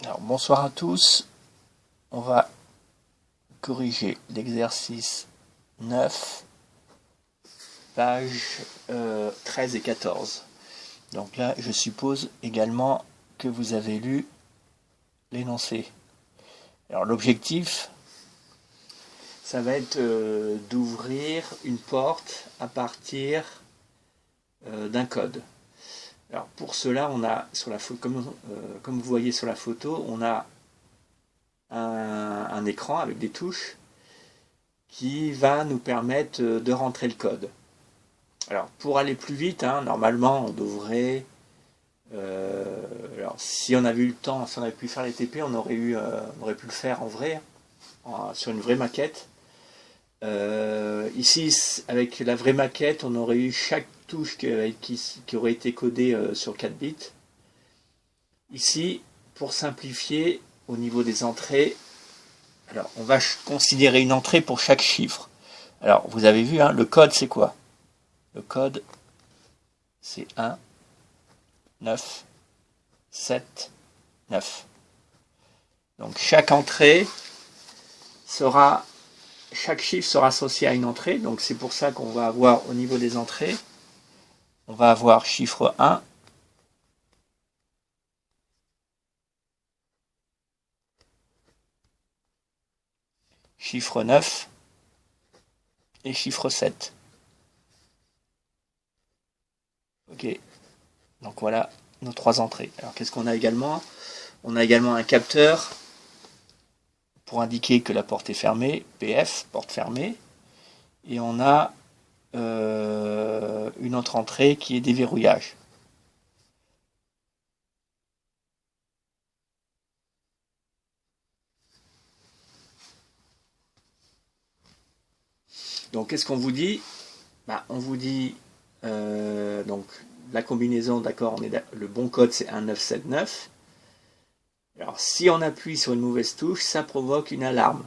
Alors, bonsoir à tous. On va corriger l'exercice 9, pages 13 et 14. Donc là, je suppose également que vous avez lu l'énoncé. Alors, l'objectif, ça va être d'ouvrir une porte à partir d'un code. Alors, pour cela, on a, sur la comme vous voyez sur la photo, on a un écran avec des touches qui va nous permettre de rentrer le code. Alors, pour aller plus vite, normalement, on devrait... alors, si on avait eu le temps, si on avait pu faire les TP, on aurait pu le faire en vrai, sur une vraie maquette. Ici, avec la vraie maquette, on aurait eu chaque touche qui aurait été codée sur 4 bits. Ici, pour simplifier, au niveau des entrées, alors on va considérer une entrée pour chaque chiffre. Alors, vous avez vu, le code, c'est quoi? Le code, c'est 1, 9, 7, 9. Donc chaque chiffre sera associé à une entrée. Donc c'est pour ça qu'on va avoir au niveau des entrées, on va avoir chiffre 1, chiffre 9 et chiffre 7. Ok, donc voilà nos trois entrées. Alors qu'est-ce qu'on a également? On a également un capteur pour indiquer que la porte est fermée, PF, porte fermée. Et on a une autre entrée qui est déverrouillage. Donc qu'est-ce qu'on vous dit? On vous dit donc la combinaison, d'accord, le bon code c'est 1979. Alors si on appuie sur une mauvaise touche, ça provoque une alarme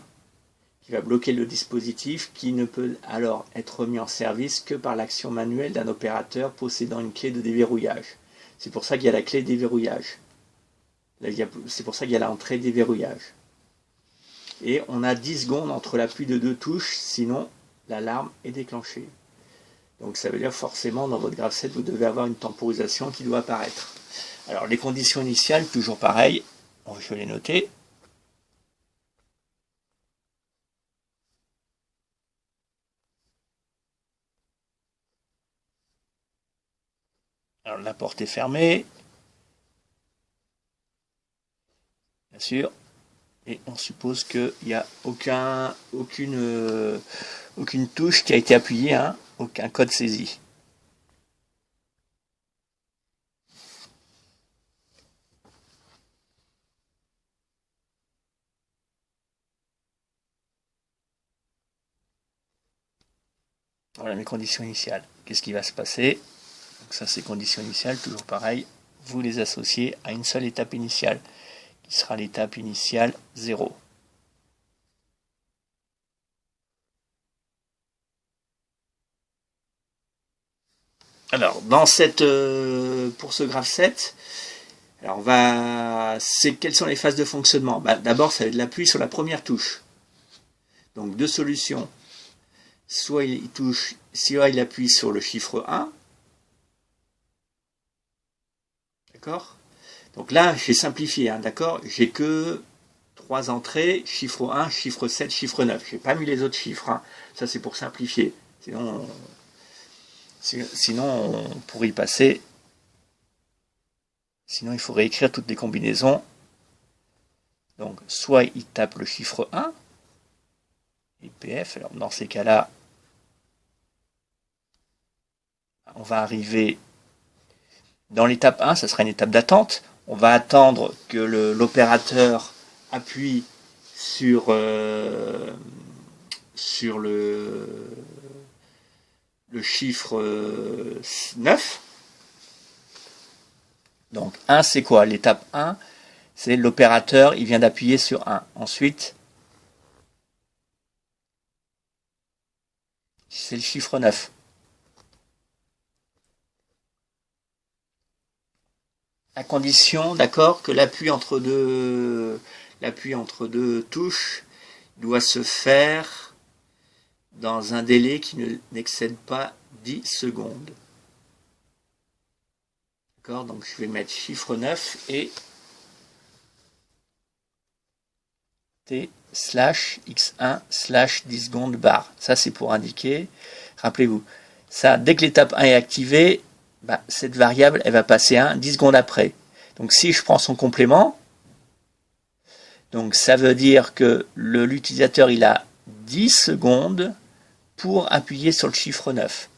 qui va bloquer le dispositif, qui ne peut alors être mis en service que par l'action manuelle d'un opérateur possédant une clé de déverrouillage. C'est pour ça qu'il y a la clé déverrouillage. C'est pour ça qu'il y a l'entrée déverrouillage. Et on a 10 secondes entre l'appui de deux touches, sinon l'alarme est déclenchée. Donc ça veut dire forcément dans votre graph 7, vous devez avoir une temporisation qui doit apparaître. Alors les conditions initiales, toujours pareil, je vais les noter. Alors la porte est fermée, bien sûr, et on suppose qu'il n'y a aucune touche qui a été appuyée, aucun code saisi. Voilà mes conditions initiales. Qu'est-ce qui va se passer? Donc ça c'est conditions initiales, toujours pareil, vous les associez à une seule étape initiale, qui sera l'étape initiale 0. Alors, pour ce graphe 7, alors quelles sont les phases de fonctionnement? D'abord, ça va être l'appui sur la première touche. Donc, deux solutions. Soit il appuie sur le chiffre 1. D'accord? Donc là, j'ai simplifié, d'accord? J'ai que trois entrées, chiffre 1, chiffre 7, chiffre 9. Je n'ai pas mis les autres chiffres, Ça, c'est pour simplifier. Sinon, on pourrait y passer. Sinon, il faudrait écrire toutes les combinaisons. Donc, soit il tape le chiffre 1, IPF. Alors, dans ces cas-là, on va arriver dans l'étape 1, ça sera une étape d'attente. On va attendre que l'opérateur appuie sur le chiffre 9. Donc 1, c'est quoi? L'étape 1, c'est l'opérateur, il vient d'appuyer sur 1. Ensuite, c'est le chiffre 9. à condition, d'accord, que l'appui entre deux touches doit se faire dans un délai qui n'excède pas 10 secondes. D'accord, donc je vais mettre chiffre 9 et T slash X1 slash 10 secondes barre. Ça, c'est pour indiquer, rappelez-vous, ça, dès que l'étape 1 est activée, bah, cette variable, elle va passer 10 secondes après. Donc, si je prends son complément, donc ça veut dire que l'utilisateur, il a 10 secondes pour appuyer sur le chiffre 9.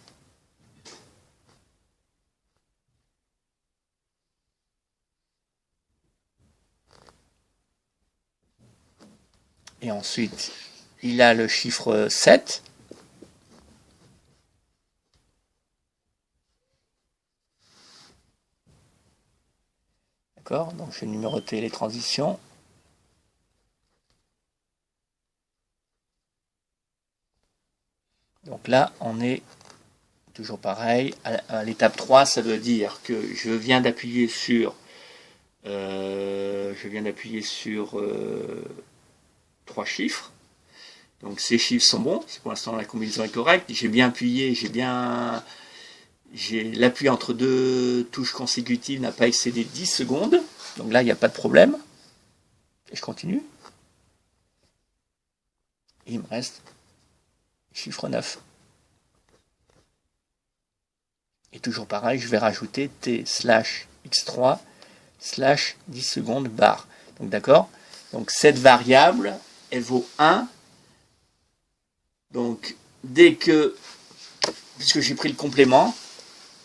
Et ensuite, il a le chiffre 7. D'accord, donc je vais numéroter les transitions. Donc là, on est toujours pareil. À l'étape 3, ça veut dire que je viens d'appuyer sur 3 chiffres. Donc ces chiffres sont bons. Pour l'instant, la combinaison est correcte. J'ai bien appuyé, l'appui entre deux touches consécutives n'a pas excédé 10 secondes. Donc là, il n'y a pas de problème. Et je continue. Et il me reste chiffre 9. Et toujours pareil, je vais rajouter T slash X3 slash 10 secondes barre. Donc d'accord. Donc cette variable, elle vaut 1. Donc puisque j'ai pris le complément,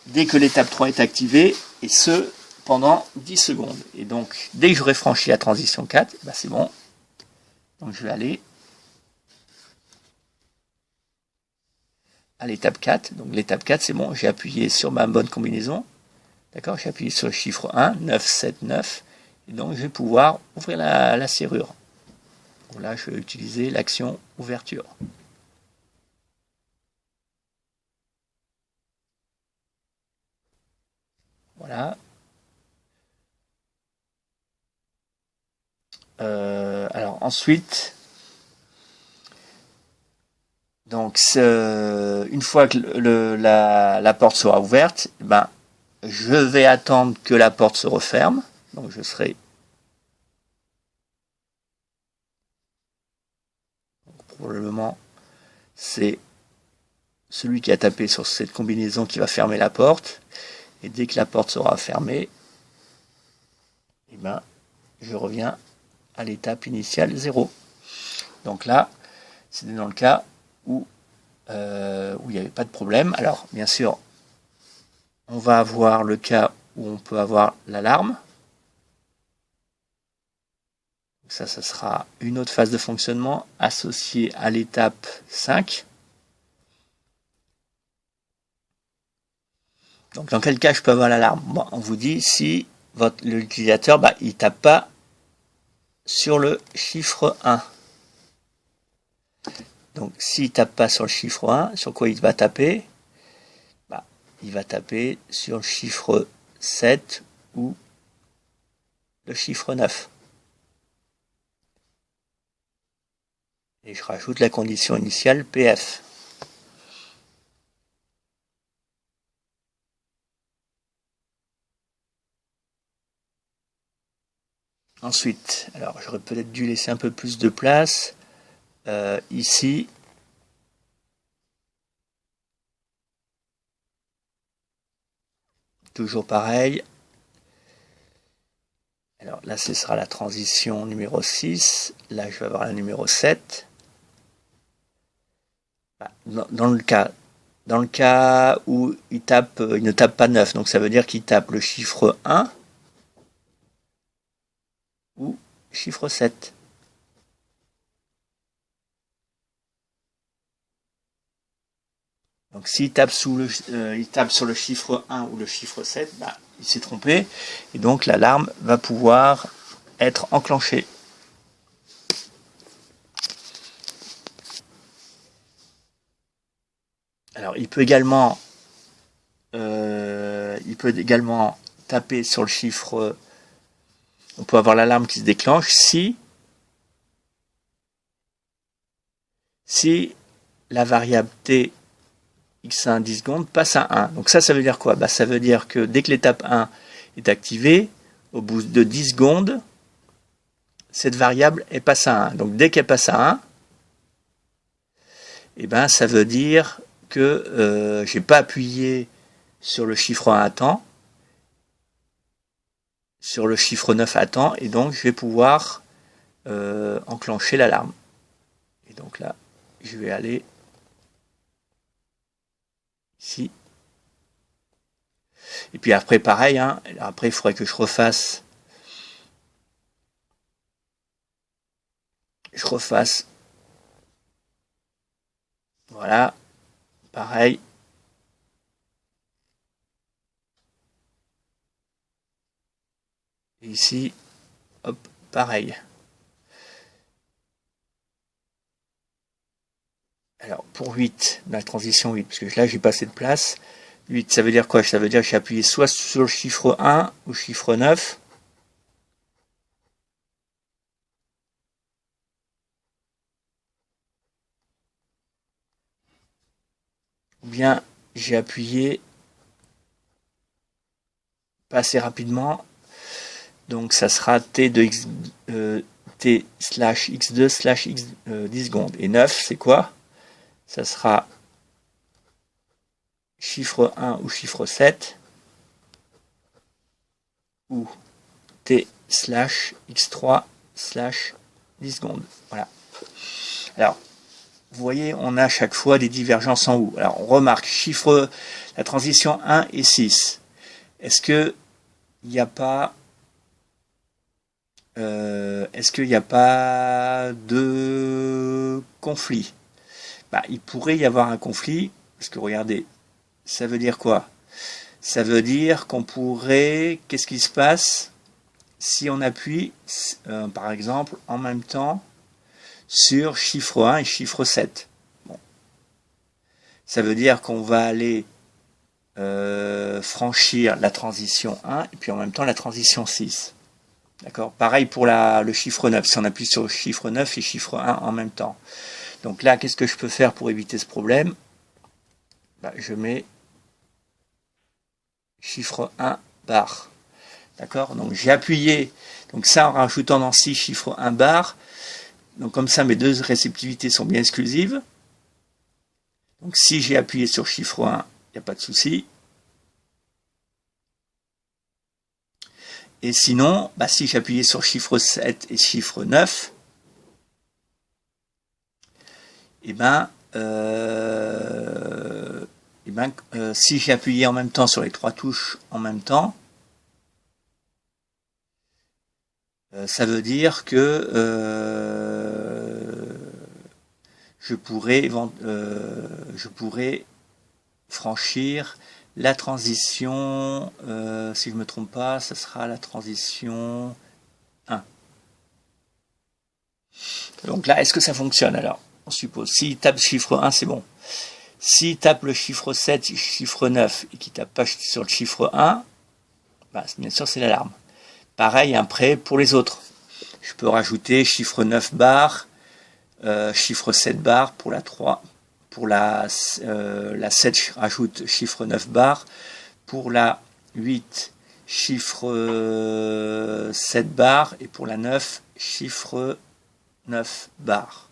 dès que l'étape 3 est activée, et ce, pendant 10 secondes. Et donc, dès que j'aurai franchi la transition 4, bah c'est bon. Donc je vais aller à l'étape 4. Donc l'étape 4, c'est bon, j'ai appuyé sur ma bonne combinaison. D'accord, j'ai appuyé sur le chiffre 1, 9, 7, 9. Et donc je vais pouvoir ouvrir la serrure. Donc là, je vais utiliser l'action ouverture. Voilà. Alors ensuite, donc une fois que la porte sera ouverte, ben, je vais attendre que la porte se referme. Donc je serai probablement c'est celui qui a tapé sur cette combinaison qui va fermer la porte. Et dès que la porte sera fermée, et ben, je reviens à l'étape initiale 0. Donc là, c'était dans le cas où il n'y avait pas de problème. Alors, bien sûr, on va avoir le cas où on peut avoir l'alarme. Ça sera une autre phase de fonctionnement associée à l'étape 5. Donc, dans quel cas je peux avoir l'alarme? Bon, on vous dit si l'utilisateur, il ne tape pas sur le chiffre 1. Donc, s'il ne tape pas sur le chiffre 1, sur quoi il va taper? Il va taper sur le chiffre 7 ou le chiffre 9. Et je rajoute la condition initiale PF. Ensuite, alors j'aurais peut-être dû laisser un peu plus de place. Ici, toujours pareil. Alors là, ce sera la transition numéro 6. Là, je vais avoir la numéro 7. Dans le cas où il ne tape pas 9, donc ça veut dire qu'il tape le chiffre 1 ou chiffre 7. Donc s'il tape, il tape sur le chiffre 1 ou le chiffre 7, il s'est trompé. Et donc l'alarme va pouvoir être enclenchée. Alors il peut également taper sur le chiffre, on peut avoir l'alarme qui se déclenche si la variable t x1 10 secondes passe à 1. Donc ça veut dire quoi? Bah, ça veut dire que dès que l'étape 1 est activée, au bout de 10 secondes, cette variable elle passe à 1. Donc dès qu'elle passe à 1, eh ben, ça veut dire que j'ai pas appuyé sur le chiffre 1 à temps, sur le chiffre 9 à temps, et donc je vais pouvoir enclencher l'alarme. Et donc là, je vais aller ici. Et puis après, pareil, hein, après il faudrait que je refasse voilà, pareil. Et ici, hop, pareil. Alors, pour 8, la transition 8, parce que là, j'ai pas assez de place. 8, ça veut dire quoi? Ça veut dire que j'ai appuyé soit sur le chiffre 1 ou chiffre 9. Ou bien, j'ai appuyé pas assez rapidement. Donc, ça sera t de x, t slash x2 slash x 10 secondes. Et 9, c'est quoi? Ça sera chiffre 1 ou chiffre 7 ou t slash x3 slash 10 secondes. Voilà. Alors, vous voyez, on a à chaque fois des divergences en haut. Alors, on remarque chiffre, la transition 1 et 6. Est-ce qu'il n'y a pas de conflit? Bah, il pourrait y avoir un conflit, parce que regardez, ça veut dire quoi? Ça veut dire qu'on pourrait, qu'est-ce qui se passe si on appuie, par exemple, en même temps, sur chiffre 1 et chiffre 7. Bon. Ça veut dire qu'on va aller franchir la transition 1 et puis en même temps la transition 6. D'accord? Pareil pour le chiffre 9, si on appuie sur le chiffre 9 et chiffre 1 en même temps. Donc là, qu'est-ce que je peux faire pour éviter ce problème? Bah, je mets chiffre 1 bar. D'accord? Donc j'ai appuyé, donc ça en rajoutant dans 6 chiffre 1 bar. Donc comme ça, mes deux réceptivités sont bien exclusives. Donc si j'ai appuyé sur chiffre 1, il n'y a pas de souci. Et sinon, bah, si j'appuyais sur chiffre 7 et chiffre 9, si j'ai appuyé en même temps sur les trois touches en même temps, ça veut dire que je pourrais franchir la transition, si je ne me trompe pas, ça sera la transition 1. Donc là, est-ce que ça fonctionne alors? On suppose, s'il tape chiffre 1, c'est bon. S'il tape le chiffre 7, chiffre 9, et qu'il tape pas sur le chiffre 1, bah, bien sûr, c'est l'alarme. Pareil, après, pour les autres. Je peux rajouter chiffre 9 bar, chiffre 7 bar pour la 3. Pour la 7, je rajoute chiffre 9 bar. Pour la 8, chiffre 7 bar. Et pour la 9, chiffre 9 bar.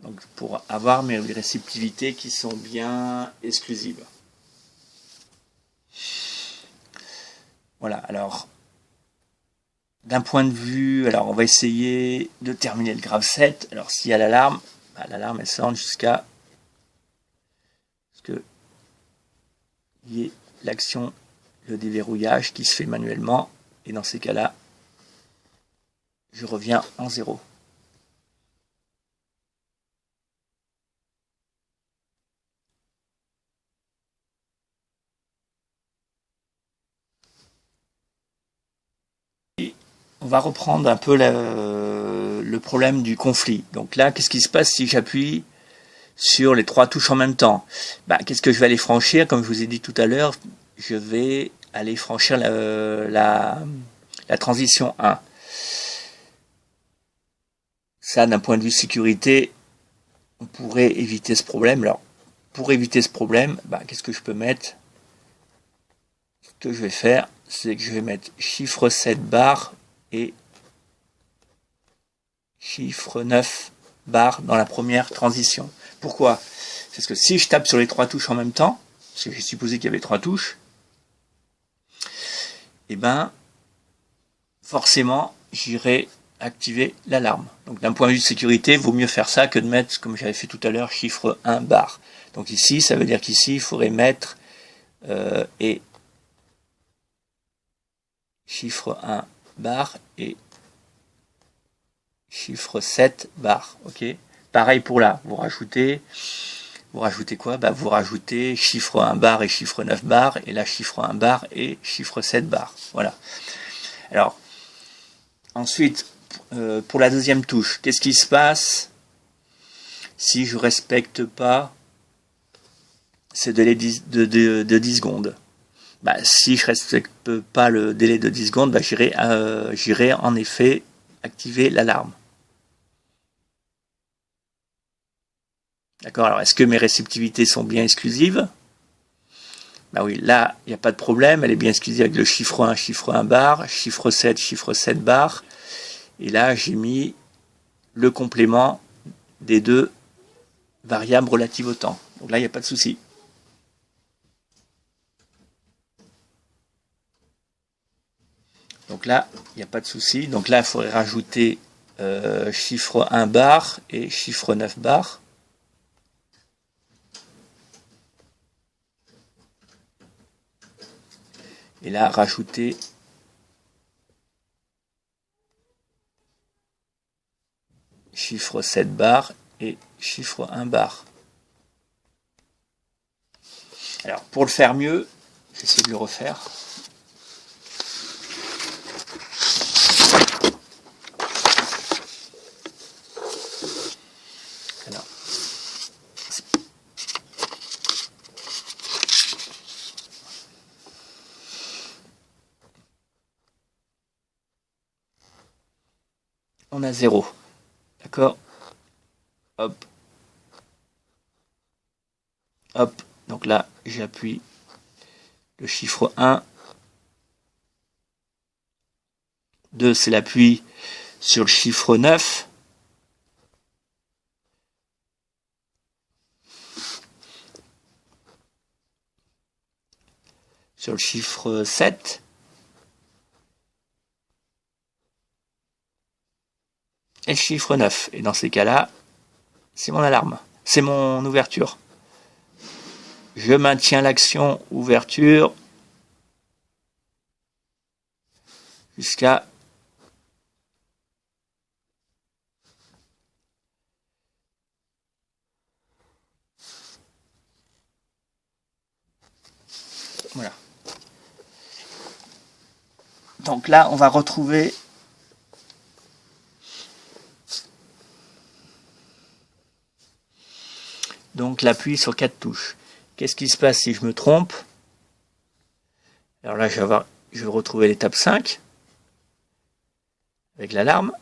Donc pour avoir mes réceptivités qui sont bien exclusives. Voilà, alors d'un point de vue, alors on va essayer de terminer le grave 7. Alors s'il y a l'alarme, bah, l'alarme elle sonne jusqu'à ce que il y ait l'action, le déverrouillage qui se fait manuellement. Et dans ces cas-là, je reviens en 0. On va reprendre un peu le problème du conflit. Donc là, qu'est-ce qui se passe si j'appuie sur les trois touches en même temps? Bah, qu'est-ce que je vais aller franchir? Comme je vous ai dit tout à l'heure, je vais aller franchir la transition 1. Ça, d'un point de vue sécurité, on pourrait éviter ce problème. Alors, pour éviter ce problème, qu'est-ce que je peux mettre? Ce que je vais faire, c'est que je vais mettre chiffre 7 barre et chiffre 9 barre dans la première transition. Pourquoi? Parce que si je tape sur les 3 touches en même temps, parce que j'ai supposé qu'il y avait 3 touches, et forcément, j'irai activer l'alarme. Donc d'un point de vue de sécurité, il vaut mieux faire ça que de mettre, comme j'avais fait tout à l'heure, chiffre 1 barre. Donc ici, ça veut dire qu'ici, il faudrait mettre et chiffre 1 barre et chiffre 7 barre. Ok. Pareil pour là, vous rajoutez quoi? Vous rajoutez chiffre 1 barre et chiffre 9 barre, et là chiffre 1 barre et chiffre 7 barre. Voilà. Alors, ensuite, pour la deuxième touche, qu'est-ce qui se passe si je respecte pas ce délai de 10 secondes? Si je respecte pas le délai de 10 secondes, j'irai en effet activer l'alarme. D'accord, alors est-ce que mes réceptivités sont bien exclusives? Oui, là, il n'y a pas de problème, elle est bien exclusive avec le chiffre 1 barre, chiffre 7 barre, et là j'ai mis le complément des deux variables relatives au temps. Donc là, il n'y a pas de souci. Donc là, il n'y a pas de souci. Donc là, il faudrait rajouter chiffre 1 barre et chiffre 9 barre. Et là, rajouter chiffre 7 barre et chiffre 1 barre. Alors, pour le faire mieux, je vais essayer de le refaire. Alors, on a 0. D'accord? Hop. Hop. Donc là, j'appuie le chiffre 1. 2, c'est l'appui sur le chiffre 9. Sur le chiffre 7. Et le chiffre 9. Et dans ces cas-là, c'est mon alarme. C'est mon ouverture. Je maintiens l'action ouverture jusqu'à voilà. Donc là, on va retrouver donc l'appui sur 4 touches. Qu'est-ce qui se passe si je me trompe? Alors là, je vais retrouver l'étape 5 avec l'alarme.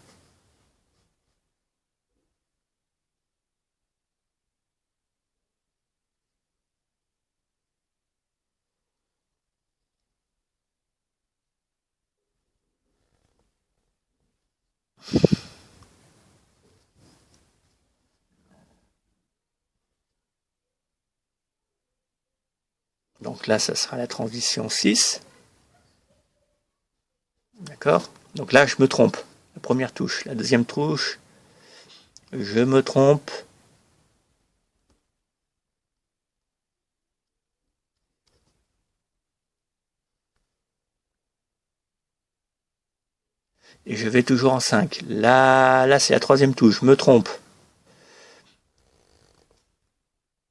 Donc là, ça sera la transition 6. D'accord? Donc là, je me trompe. La première touche. La deuxième touche, je me trompe. Et je vais toujours en 5. Là c'est la troisième touche. Je me trompe.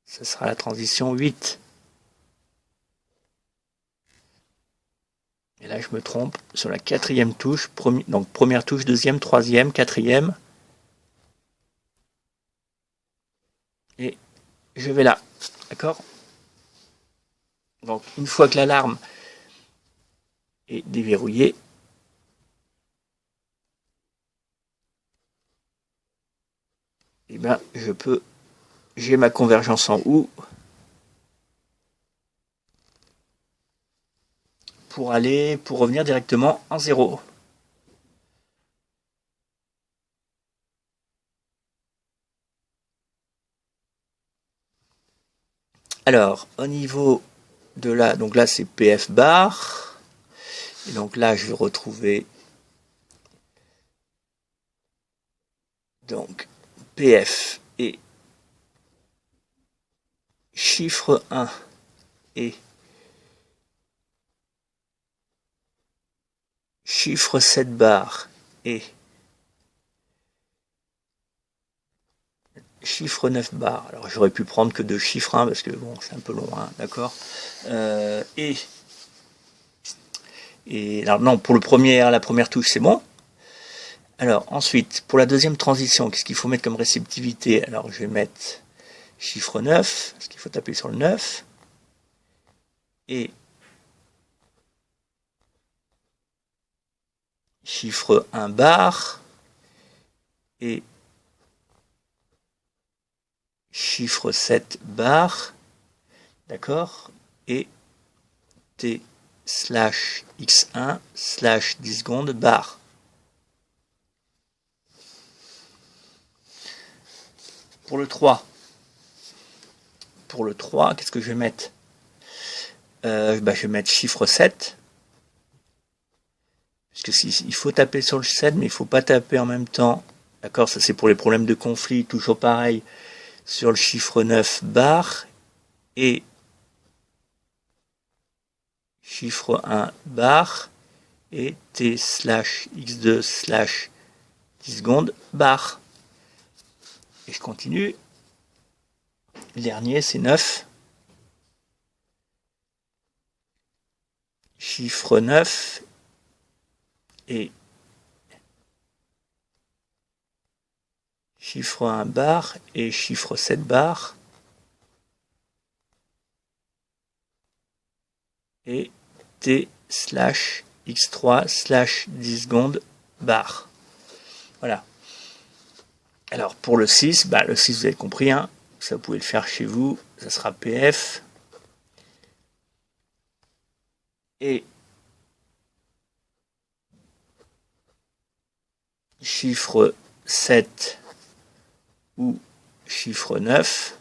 Ce sera la transition 8. Et là, je me trompe sur la quatrième touche. Donc, première touche, deuxième, troisième, quatrième. Et je vais là. D'accord? Donc, une fois que l'alarme et déverrouiller. Et bien j'ai ma convergence en OU pour revenir directement en 0. Alors, au niveau de là, donc là c'est PF bar, et donc là je vais retrouver donc PF et chiffre 1 et chiffre 7 bar et chiffre 9 bar. Alors j'aurais pu prendre que 2 chiffres, hein, parce que bon, c'est un peu long, hein, d'accord. Et alors non, pour la première touche, c'est bon. Alors ensuite, pour la deuxième transition, qu'est-ce qu'il faut mettre comme réceptivité? Alors je vais mettre chiffre 9, parce qu'il faut taper sur le 9. Et chiffre 1 bar. Et chiffre 7 bar. D'accord? Et T slash X1 slash 10 secondes bar. Pour le 3, qu'est-ce que je vais mettre? Je vais mettre chiffre 7. Parce que il faut taper sur le 7, mais il ne faut pas taper en même temps. D'accord, ça c'est pour les problèmes de conflit, toujours pareil, sur le chiffre 9 bar et chiffre 1 bar et T slash X2 slash 10 secondes bar. Et je continue. Le dernier c'est 9. Chiffre 9 et chiffre 1 bar et chiffre 7 bar et T slash X3 slash 10 secondes bar. Voilà. Alors pour le 6, le 6 vous avez compris, hein, ça vous pouvez le faire chez vous, ça sera PF et chiffre 7 ou chiffre 9.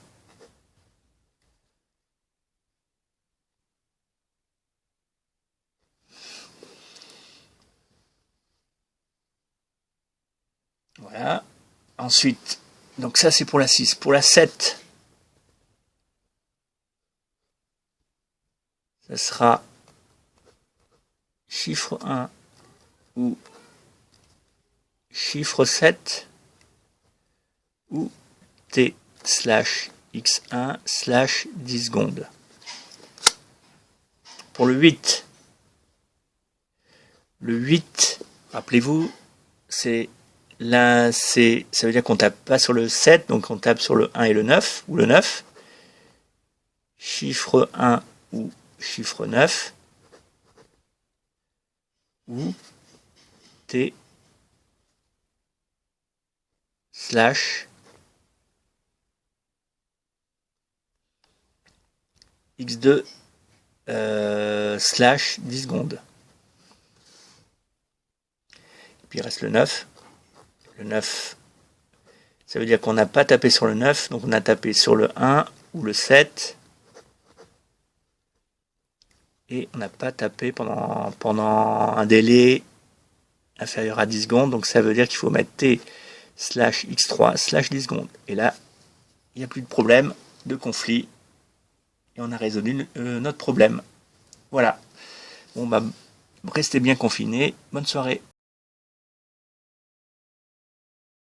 Voilà. Ensuite, donc ça c'est pour la 6. Pour la 7, ça sera chiffre 1 ou chiffre 7 ou T slash X1 slash 10 secondes. Pour le 8, rappelez-vous, ça veut dire qu'on tape pas sur le 7, donc on tape sur le 1 et le 9, ou le 9. Chiffre 1 ou chiffre 9, ou T slash X2 slash 10 secondes. Et puis il reste le 9. Le 9, ça veut dire qu'on n'a pas tapé sur le 9, donc on a tapé sur le 1 ou le 7. Et on n'a pas tapé pendant un délai inférieur à 10 secondes, donc ça veut dire qu'il faut mettre T slash X3 slash 10 secondes. Et là, il n'y a plus de problème, de conflit, et on a résolu notre problème. Voilà. Bon, restez bien confinés. Bonne soirée.